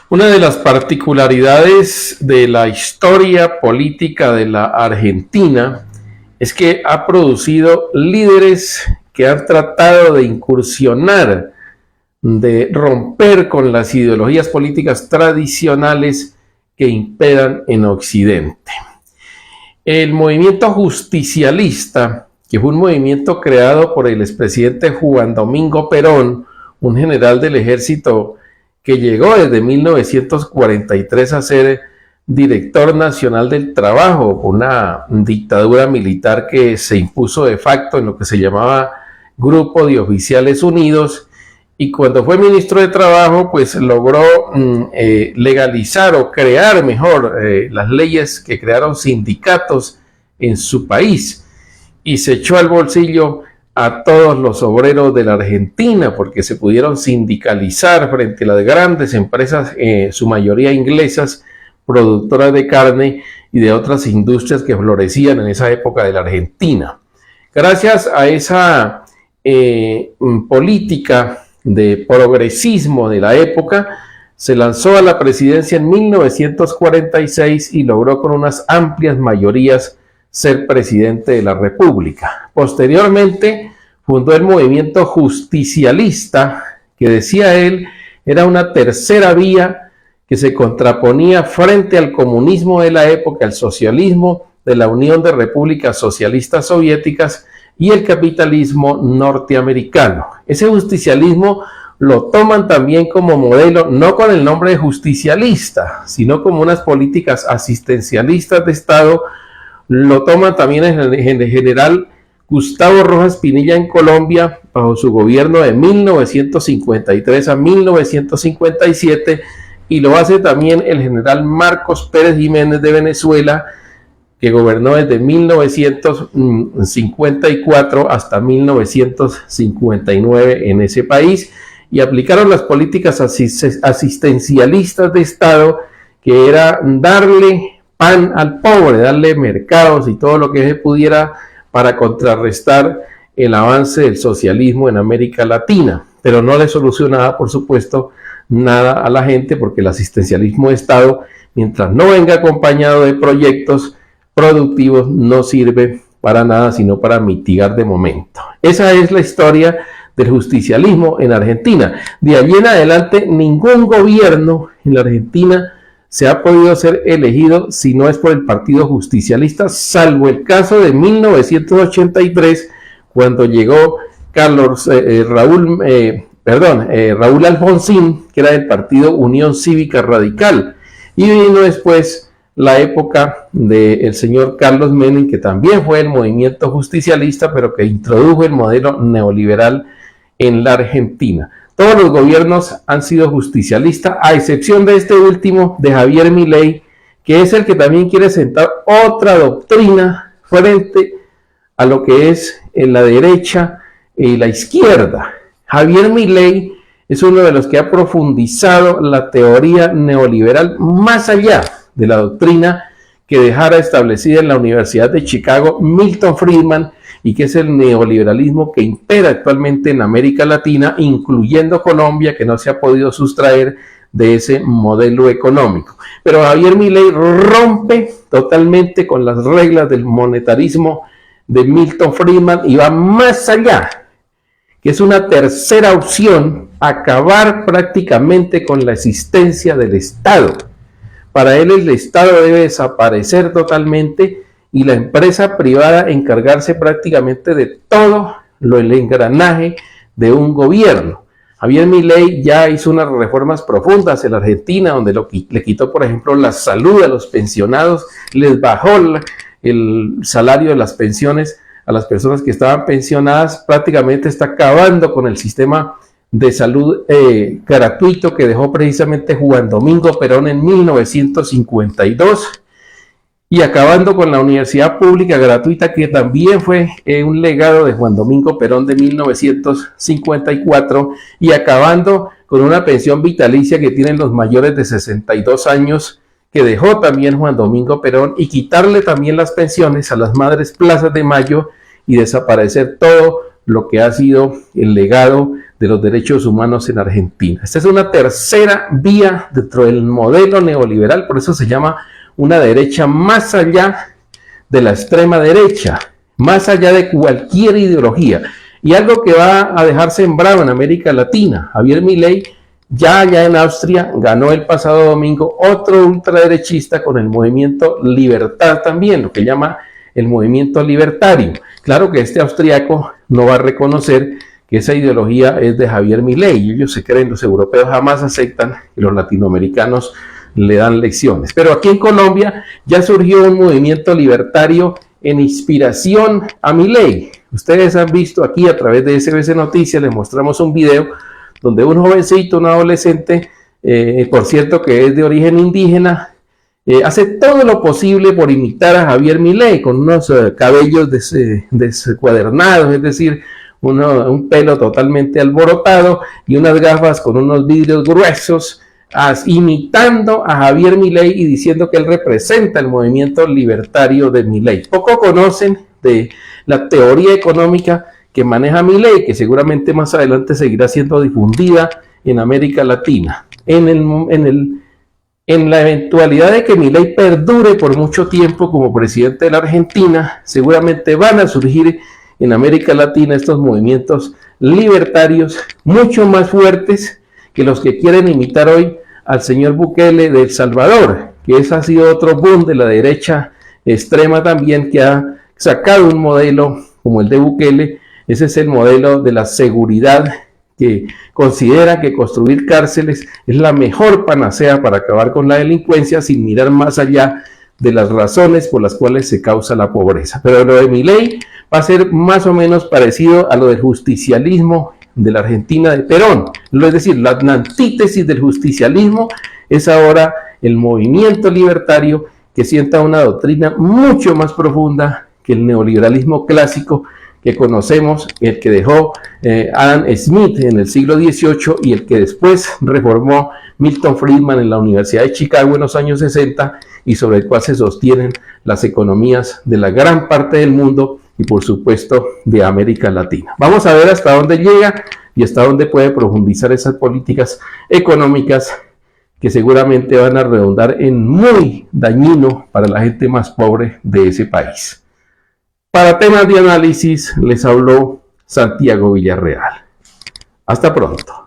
Una de las particularidades de la historia política de la Argentina es que ha producido líderes que han tratado de incursionar, de romper con las ideologías políticas tradicionales que imperan en Occidente. El movimiento justicialista, que fue un movimiento creado por el expresidente Juan Domingo Perón, un general del ejército que llegó desde 1943 a ser director nacional del trabajo, una dictadura militar que se impuso de facto en lo que se llamaba Grupo de Oficiales Unidos, y cuando fue ministro de Trabajo, pues logró legalizar o crear mejor las leyes que crearon sindicatos en su país, y se echó al bolsillo a todos los obreros de la Argentina porque se pudieron sindicalizar frente a las grandes empresas, su mayoría inglesas, productoras de carne y de otras industrias que florecían en esa época de la Argentina. Gracias a esa política de progresismo de la época, se lanzó a la presidencia en 1946 y logró con unas amplias mayorías ser presidente de la República. Posteriormente fundó el movimiento justicialista, que decía él era una tercera vía que se contraponía frente al comunismo de la época, al socialismo de la Unión de Repúblicas Socialistas Soviéticas y el capitalismo norteamericano. Ese justicialismo lo toman también como modelo, no con el nombre de justicialista, sino como unas políticas asistencialistas de Estado. Lo toman también en el general Gustavo Rojas Pinilla en Colombia, bajo su gobierno de 1953 a 1957, y lo hace también el general Marcos Pérez Jiménez de Venezuela, que gobernó desde 1954 hasta 1959 en ese país, y aplicaron las políticas asistencialistas de Estado, que era darle pan al pobre, darle mercados y todo lo que se pudiera para contrarrestar el avance del socialismo en América Latina, pero no le solucionaba, por supuesto, nada a la gente, porque el asistencialismo de Estado, mientras no venga acompañado de proyectos productivos, no sirve para nada, sino para mitigar de momento. Esa es la historia del justicialismo en Argentina. De allí en adelante, ningún gobierno en la Argentina se ha podido ser elegido si no es por el Partido Justicialista, salvo el caso de 1983, cuando llegó Raúl Alfonsín, que era del Partido Unión Cívica Radical, y vino después la época del señor Carlos Menem, que también fue el movimiento justicialista, pero que introdujo el modelo neoliberal en la Argentina. Todos los gobiernos han sido justicialistas, a excepción de este último, de Javier Milei, que es el que también quiere sentar otra doctrina frente a lo que es en la derecha y la izquierda. Javier Milei es uno de los que ha profundizado la teoría neoliberal más allá de la doctrina que dejara establecida en la Universidad de Chicago Milton Friedman, y que es el neoliberalismo que impera actualmente en América Latina, incluyendo Colombia, que no se ha podido sustraer de ese modelo económico. Pero Javier Milei rompe totalmente con las reglas del monetarismo de Milton Friedman y va más allá, que es una tercera opción, acabar prácticamente con la existencia del Estado. Para él el Estado debe desaparecer totalmente y la empresa privada encargarse prácticamente de todo el engranaje de un gobierno. Javier Milei ya hizo unas reformas profundas en la Argentina, donde le quitó, por ejemplo, la salud a los pensionados, les bajó el salario de las pensiones a las personas que estaban pensionadas, prácticamente está acabando con el sistema de salud gratuito que dejó precisamente Juan Domingo Perón en 1952, y acabando con la universidad pública gratuita, que también fue un legado de Juan Domingo Perón de 1954, y acabando con una pensión vitalicia que tienen los mayores de 62 años, que dejó también Juan Domingo Perón, y quitarle también las pensiones a las madres Plazas de Mayo y desaparecer todo lo que ha sido el legado de los derechos humanos en Argentina. Esta es una tercera vía dentro del modelo neoliberal, por eso se llama una derecha más allá de la extrema derecha, más allá de cualquier ideología. Y algo que va a dejar sembrado en América Latina. Javier Milei ya en Austria ganó el pasado domingo otro ultraderechista con el movimiento Libertad también, lo que llama el movimiento libertario. Claro que este austriaco no va a reconocer que esa ideología es de Javier Milei. Ellos se creen, los europeos jamás aceptan que los latinoamericanos le dan lecciones. Pero aquí en Colombia ya surgió un movimiento libertario en inspiración a Milei. Ustedes han visto aquí a través de SBC Noticias, les mostramos un video donde un jovencito, un adolescente, por cierto que es de origen indígena, hace todo lo posible por imitar a Javier Milei con unos cabellos descuadernados, es decir, un pelo totalmente alborotado y unas gafas con unos vidrios gruesos, imitando a Javier Milei y diciendo que él representa el movimiento libertario de Milei. Poco conocen de la teoría económica que maneja Milei, que seguramente más adelante seguirá siendo difundida en América Latina. En la eventualidad de que Milei perdure por mucho tiempo como presidente de la Argentina, seguramente van a surgir en América Latina estos movimientos libertarios mucho más fuertes que los que quieren imitar hoy al señor Bukele de El Salvador, que ese ha sido otro boom de la derecha extrema también, que ha sacado un modelo como el de Bukele. Ese es el modelo de la seguridad, que considera que construir cárceles es la mejor panacea para acabar con la delincuencia sin mirar más allá de las razones por las cuales se causa la pobreza. Pero lo de Milei va a ser más o menos parecido a lo del justicialismo de la Argentina de Perón. Es decir, la antítesis del justicialismo es ahora el movimiento libertario que sienta una doctrina mucho más profunda que el neoliberalismo clásico que conocemos, el que dejó Adam Smith en el siglo XVIII y el que después reformó Milton Friedman en la Universidad de Chicago en los años 60 y sobre el cual se sostienen las economías de la gran parte del mundo y por supuesto de América Latina. Vamos a ver hasta dónde llega y hasta dónde puede profundizar esas políticas económicas que seguramente van a redundar en muy dañino para la gente más pobre de ese país. Para temas de análisis les habló Santiago Villarreal. Hasta pronto.